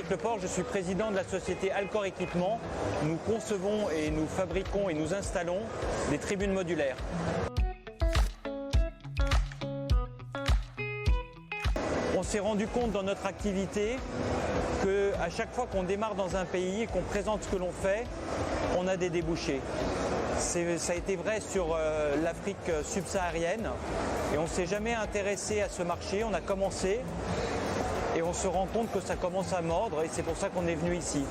Éric Leport, je suis président de la société Alcor Équipement. Nous concevons et nous fabriquons et nous installons des tribunes modulaires. On s'est rendu compte dans notre activité qu'à chaque fois qu'on démarre dans un pays et qu'on présente ce que l'on fait, on a des débouchés. Ça a été vrai sur l'Afrique subsaharienne et on ne s'est jamais intéressé à ce marché. On a commencé et on se rend compte que ça commence à mordre et c'est pour ça qu'on est venu ici.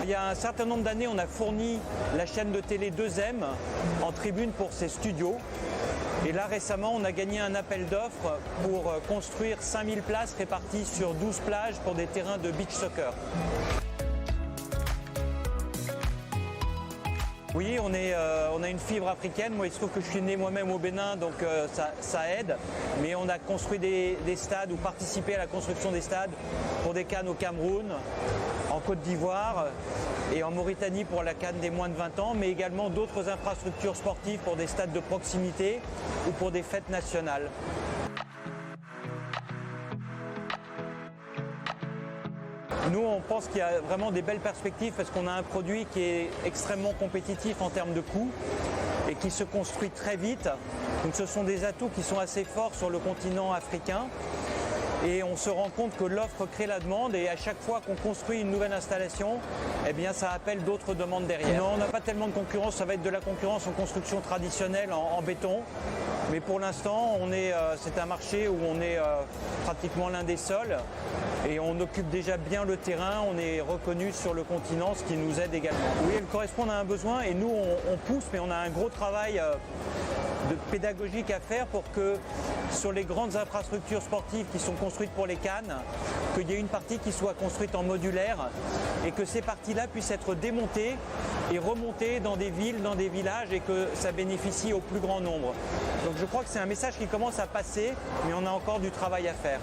Il y a un certain nombre d'années, on a fourni la chaîne de télé 2M en tribune pour ses studios. Et là récemment, on a gagné un appel d'offres pour construire 5000 places réparties sur 12 plages pour des terrains de beach soccer. Oui, on a une fibre africaine. Moi, il se trouve que je suis né moi-même au Bénin, donc ça aide. Mais on a construit des stades ou participé à la construction des stades pour des CAN au Cameroun, en Côte d'Ivoire et en Mauritanie pour la CAN des moins de 20 ans, mais également d'autres infrastructures sportives pour des stades de proximité ou pour des fêtes nationales. Nous, on pense qu'il y a vraiment des belles perspectives parce qu'on a un produit qui est extrêmement compétitif en termes de coût et qui se construit très vite. Donc ce sont des atouts qui sont assez forts sur le continent africain. Et on se rend compte que l'offre crée la demande et à chaque fois qu'on construit une nouvelle installation, eh bien ça appelle d'autres demandes derrière. Non, on n'a pas tellement de concurrence, ça va être de la concurrence en construction traditionnelle en béton. Mais pour l'instant, c'est un marché où on est pratiquement l'un des seuls et on occupe déjà bien le terrain, on est reconnu sur le continent, ce qui nous aide également. Oui, elle correspond à un besoin et nous on pousse, mais on a un gros travail pédagogique à faire pour que sur les grandes infrastructures sportives qui sont construites pour les CAN, qu'il y ait une partie qui soit construite en modulaire et que ces parties-là puissent être démontées et remontées dans des villes, dans des villages et que ça bénéficie au plus grand nombre. Donc je crois que c'est un message qui commence à passer, mais on a encore du travail à faire.